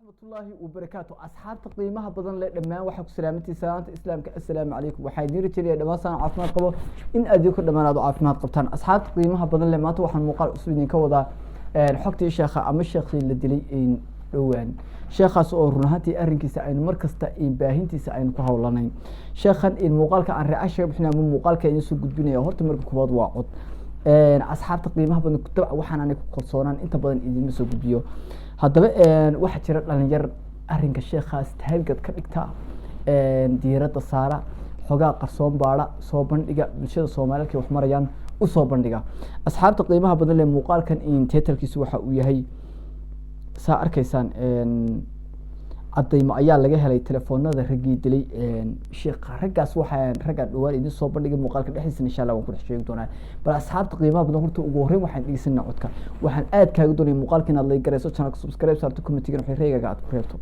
raxmatullaahi wabarakaatu asxaabta qiimaha badan leh dhammaan waxaa ku salaamantii salaanta islaamka assalaamu calaykum waxaa idin rajaynayaa dhammaan saan caafimaad qabo in adinku dhammaanaad caafimaad qabtaan asxaabta qiimaha badan leh maanta waxaan muuqaal cusub idinka wadaa xogtii sheekha ama sheekhii la dilay dhowaan sheekhaas oo run ahaantii arrinkiisa aynu markasta baahintiisa aynu ku howlanayn sheekhan muuqaalka aan reacasha bixinay ama muuqaalka idin soo gudbinaya horta marka koowaad waa cod asxaabta qiimaha badan dabca waxaan anay ku kalsoonaan inta badan idinma soo gudbiyo haddaba waxaa jira dhalinyar arrinka sheekhaas tahaygad ka dhigta diiradda saara xogaa qarsoon baadha soo bandhiga bulshada soomaaliyeedka wax marayaan u soo bandhiga asxaabta qiimaha badan leh muuqaalkan titalkiisu waxa uu yahay saa arkaysaan cadaymo ayaa laga helay telefoonada raggii dilay sheekha raggaas waxaa raggaa dhawaan idin soo bandhigay muuqaalka dhexdiisa insha allah waan ku dhex sheegi doonaa bal asxaabta qiimaha badan horta ugu horreyn waxaan dhegeysanaa codka waxaan aad kaaga doonaya muuqaalka inaad like garayso channelka subscribe saarto commentigan waxay reegaga aad ku reebto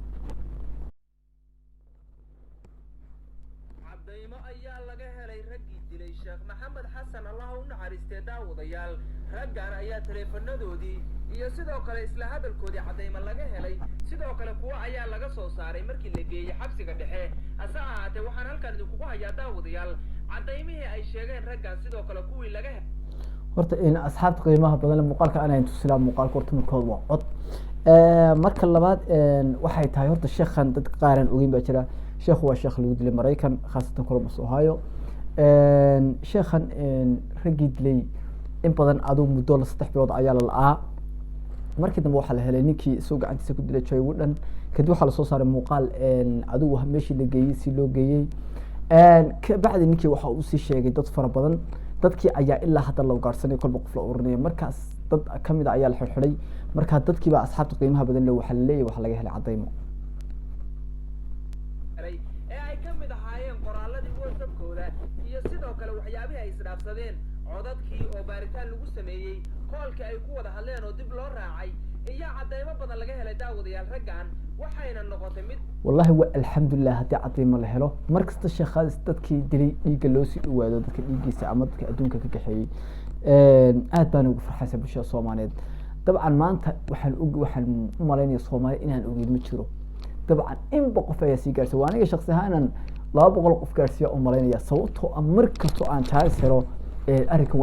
cadaymo ayaa laga helay raggii dilay sheekh maxamed xasan allah u naxariistee daawadayaal raggan ayaa teleefanadoodii iyo sidoo kale isla hadalkoodii cadaymo laga helay sidoo kale kuwo ayaa laga soo saaray markii la geeyey xabsiga dhexe hase ahaatee waxaan halkan idinkugu hayaa daawadayaal cadaymihii ay sheegeen raggan sidoo kale kuwii laga helay horta asxaabta qiimaha badan leh muuqaalka anaan tusilaa muuqaalka horta markood waa cod marka labaad waxay tahay horta sheekhan dadka qaaran ogeyn baa jira sheekhu waa sheekh lagu dilay maraykan khaasatan columbus ohio sheekhan raggii dilay in badan aduu muddo 3 bilood ayaa la la'aa markii dambe waxaa la helay ninkii isoo gacantiisa ku dilay Joy Wooden kadib waxaa lasoo saaray muuqaal adigu meeshii la geeyey si loo geeyey kabacdi ninkii waxa uu sii sheegay dad fara badan dadkii ayaa ilaa hadda loo gaarsanay kolba qof la urinaya markaas dad kamid ayaa la xirxiray marka dadkii baa asxaabta qiimaha badan leh waxaa la leeyahay waxa laga helay cadaymo ee ay kamid ahaayeen qoraaladii WhatsApp-kooda iyo sidoo kale waxyaabihii ay isdhaafsadeen codadkii oo baaritaan lagu sameeyey koolkii ay ku wada hadleen oo dib loo raacay iyo cadaymo badan laga helay daawadayaal raggan waxayna noqotay mid wallahi waa alxamdulilah haddii cadaymo la helo markasta sheekhaas dadkii dilay dhiigga loo sii dhawaado dadka dhiiggiisa ama dadka adduunka ka kaxeeyey aad baan ugu farxaysa bulshada soomaaliyeed dabcan maanta waxaan u malaynaya soomaali inaan ogeyn ma jiro dabcan inba qof ayaa sii gaarsiya waa aniga shakhsi ahaanan 200 qof gaarsiya u malaynaya sababtoo aan mar kastoo aan jaalis helo arrinka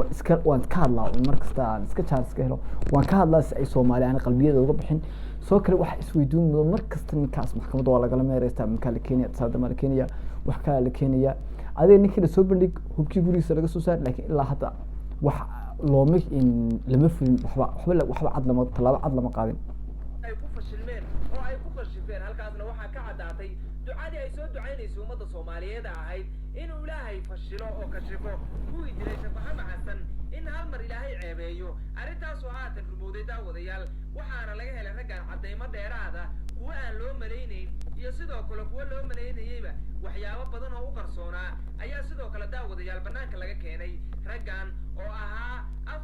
waan ka hadlaa mar kasta aan iska jaalis ka helo waan ka hadlaa si ay soomaali aan qalbiyada uga bixin soo kale waxa isweydiin mudo mar kasta ninkaas maxkamadda waa lagala meereystaa marka la keenaya saadama la keenaya wax kale la keenaya adee ninkii la soo bandhig hubkii gurigiisa laga soo saaray laakiin ilaa hadda wax looma lama fulin waxba cad lama talaabo cad lama qaadin ay ku fashilmeen oo ay ku fashifeen halkaasna waxaa ka caddaatay ducadii ay soo ducaynaysay ummadda soomaaliyeed ahayd inuu ilaahay fashilo oo kashifo kuwii dilay sheekh maxamed xasan in hal mar ilaahay ceebeeyo arrintaasoo haatan rumowday daawadayaal waxaana laga helay raggan cadaymo dheeraada kuwo aan loo malaynayn iyo sidoo kale kuwo loo malaynayeyba waxyaabo badan oo u qarsoonaa ayaa sidoo kale daawadayaal bannaanka laga keenay raggan oo ahaa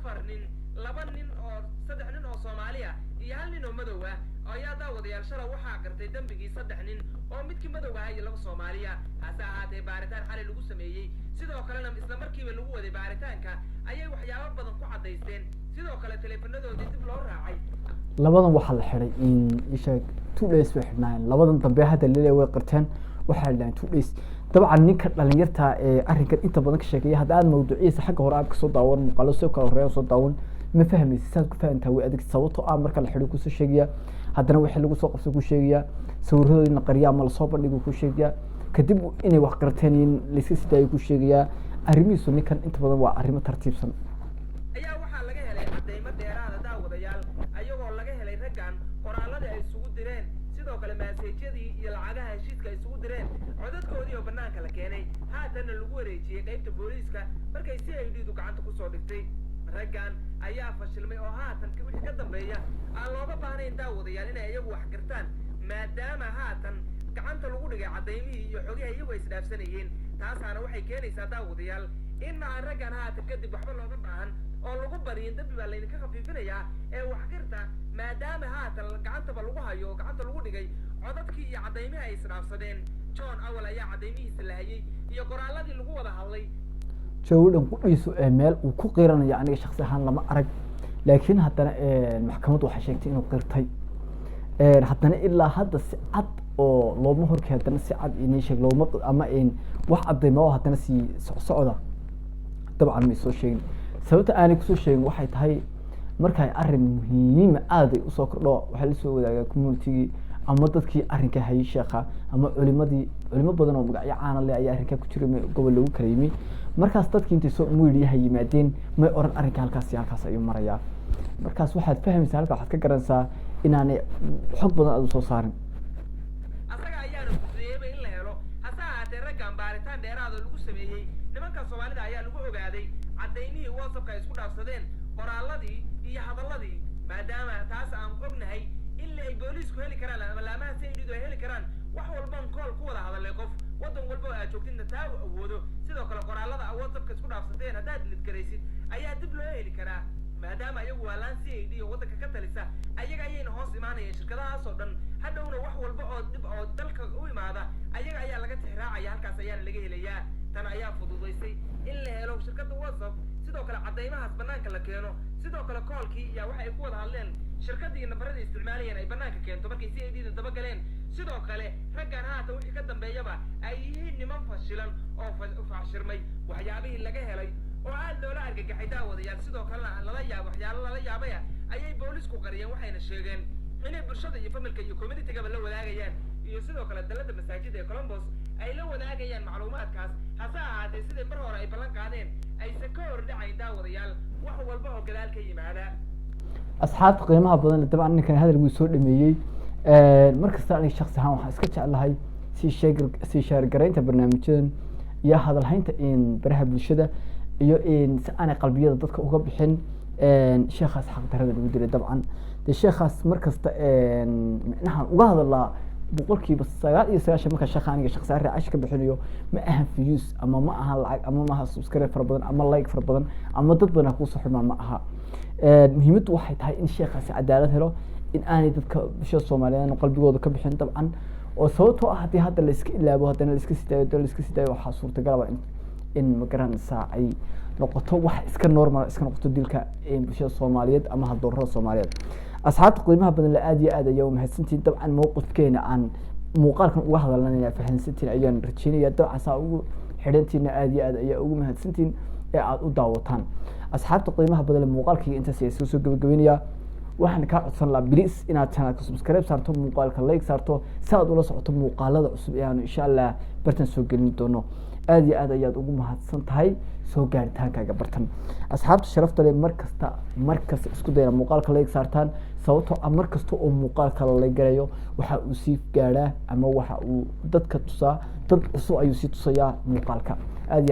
4 nin 2 nin oo 3 nin oo Soomaaliya iyo 1 nin oo madow ah ayaa daawadayaal shalay waxaa gartay dambigii 3 nin oo midkii madow ah iyo 2 Soomaaliya hase ahaatee baaritaan xalay lagu sameeyey sidoo kalena isla markiiba lagu waday baaritaanka ayay waxyaabo badan ku cadaysteen sidoo kale teleefanadoodii dib loo raacay labadan waxaa la xiray in isha 2 days way xidhnaan labadan dambe hadda leeyahay way qirteen waxaa la 2 days dabcan ninka dhalinyarta arrinkan inta badan ka sheegay hadda aad mawduuciisa xagga hore aad ka soo daawan muuqaalo soo kala horeeyo soo daawan ma fahmaysid saad ku fahantaa way adag sababtoo ah marka la xidho ku soo sheegaya haddana wixii lagu soo qabsay ku sheegaya sawiradoodina qariya ama la soo bandhigo ku sheegaya kadib inay wax qarteen in la iska sidaayo ku sheegaya arrimihiisu ninkan inta badan waa arrimo tartiibsan ayaa waxaa laga helay cadaymo dheeraada daawadayaal ayagoo laga helay raggan qoraaladii ay isugu direen sidoo kale maaseejyadii iyo lacagaha heshiiska ay isugu direen codadkoodii oo bannaanka la keenay haatanna lagu wareejiyey qaybta booliiska markay si ay dhiidu gacanta kusoo dhigtay raggan ayaa fashilmay oo haatan wixii ka dambeeya aan looga baahnayn daawadayaal inay iyagu wax gartaan maadaama haatan gacanta lagu dhigay cadaymihii iyo xogihii iyagu ay isdhaafsanayeen taasaana waxay keenaysaa daawadayaal in aan raggan haatan kadib waxba looga baahan oo lagu bariyin dambi baa laydinka khafiifinayaa ee wax garta maadaama haatan gacantaba lagu hayo oo gacanta lagu dhigay codadkii iyo cadaymihii ay isdhaafsadeen John awal ayaa cadaymihiisa la hayay iyo qoraaladii lagu wada hadlay Joy Wooden ku dhiiso meel uu ku qiiranayo aniga shakhsi ahaan lama arag laakiin haddana maxkamaddu waxay sheegtay inuu qirtay haddana ilaa hadda si cad oo looma horkay haddana si cad inii sheeg looma ama wax cadayma oo haddana sii socda dabcan may soo sheegin sababta aanay kusoo sheegin waxay tahay markay arrin muhiima aaday usoo kordho waxaa lasoo wadaagaa communitygii ama dadkii arrinka hayay sheekha ama culimo badan oo magacyo caana leh ayaa arrinkaa ku jiray gobol lagu kala yimi markaas dadkii intay soo meediyaha yimaadeen may oran arrinka halkaas ayuu marayaa markaas waxaad fahmaysaa halka waxaad ka garanaysaa inaanay xog badan aad usoo saarin asaga ayaana fududeeyeyba in la helo hase ahaatee raggan baaritaan dheeraada lagu sameeyey nimanka soomaalida ayaa lagu ogaaday cadaynihii whatsappka ay isku dhaafsadeen qoraaladii iyo hadalladii maadaama taas aan ognahay in ay booliisku heli karaan ama laamaha saydidu ay heli karaan wax walban kool ku wada hadalay qof waddan walba oo aad joogtidna taa u awoodo sidoo kale qoraalada a whatsappka isku dhaafsateen haddaad lidgaraysid ayaa dib loo heli karaa maadaama ayagu waa laan CID oo waddanka ka talisa ayaga ayayna hoos imaanayeen shirkadahaas oo dhan hadhowna wax walba oo dib oo dalka u imaada ayaga ayaa laga tixraacaya halkaas ayaana laga helayaa tan ayaa fududaysay in la helo shirkadda whatsapp sidoo kale cadaymahaas banaanka la keeno sidoo kale koolkii iyo waxa ay ku wada hadleen shirkadii nabarada isticmaalayeen ay banaanka keento markay CID-da daba galeen sidoo kale raggan haatan wixii ka dambeeyaba ay yihiin niman fashilan oo fashirmay waxyaabihii laga helay oo aad loola argagaxay daawadayaal sidoo kalena lala yaabo waxyaalo lala yaabaya ayay boolisku qariyeen waxayna sheegeen inay bulshada iyo familka iyo communitygaba la wadaagayaan iyo sidoo kale dalada masaajida ee Columbus ay la wadaagayaan macluumaadkaas hase ahaatee sidii mar hore ay ballan qaadeen aysan ka hor dhacayn daawadayaal wax walba oo gadaal ka yimaada asxaabta qiimaha badan dabcan ninkan hadal wuu soo dhameeyey markasta aniga shakhsi ahaan waxaan iska jeclahay sii sheergaraynta barnaamijyadan iyo hadalhaynta baraha bulshada iyo si aanay qalbiyada dadka uga bixin sheekhaas xaqdarada lagu dilay dabcan dee sheekhaas markasta micnahan uga hadalaa boqolkiiba 99 marka sheekha aniga shakhsi ahaan raacash ka bixinayo ma ahan views ama ma ahan lacag ama ma aha subscribe fara badan ama like fara badan ama dad badan ku soo xirmaan ma aha muhiimaddu waxay tahay in sheekhaasi cadaalad helo in aanay dadka bulshada Soomaaliyeed qalbigooda ka bixin dabcan oo sababtoo ah hadii hadda la iska ilaabo hadana la iska sidaayo waxa suurtagal ah in ma garanaysaa ay noqoto wax iska normal iska noqoto dilka bulshada Soomaaliyeed ama hadalrada Soomaaliyeed asxaabta qiimaha badan la aad iyo aad ayuu mahadsantiin dabcan mowqifkeena aan muuqaalkan uga hadalnaa fahansantiin ayaan rajeynayaa dabcan saa ugu xidhantiina aad iyo aad ayaa ugu mahadsantiin ee aad u daawataan asxaabta qiimaha badan muuqaalkayga intaas ay soo gabagabeynaya waxaan ka codsan lahaa please inaad channelka subscribe saarto muuqaalka like saarto si aad ula socoto muuqaalada cusub ee aan insha Allah bartan soo gelin doono aad iyo aad ayaad ugu mahadsan tahay soo gaaritaankaaga bartan asxaabta sharafta leh markasta isku dayna muuqaalka like saartaan sababtoo ah markasta oo muuqaalka la galayo waxa uu sii gaaraa ama waxa uu dadka tusaa dad cusub ayuu sii tusayaa muuqaalka aad